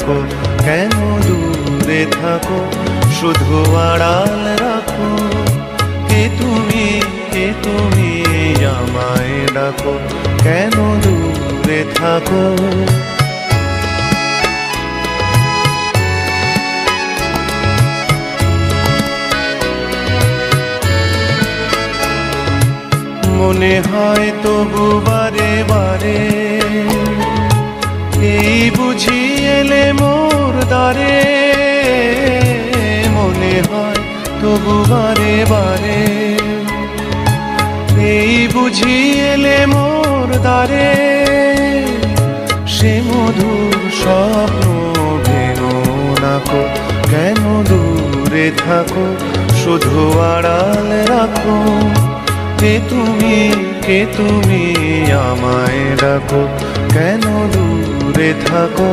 ডাকো, কেন দূরে থাকো, শুধু আড়াল রাখো। কে তুমি, কে তুমি, আমায় ডাকো, কেন দূরে থাকো। মনে হয় তবু বারে বারে, এই বুঝি এলে মোর দ্বারে। মনে হয় তবু বারে বারে, এই বুঝি এলে মোর দ্বারে। সে মধুর স্বপ্ন ভেঙো নাকো, কেন দূরে থাকো, শুধু আড়াল রাখো। কে তুমি, কে তুমি, আমায় ডাকো, কেন দূরে থাকো।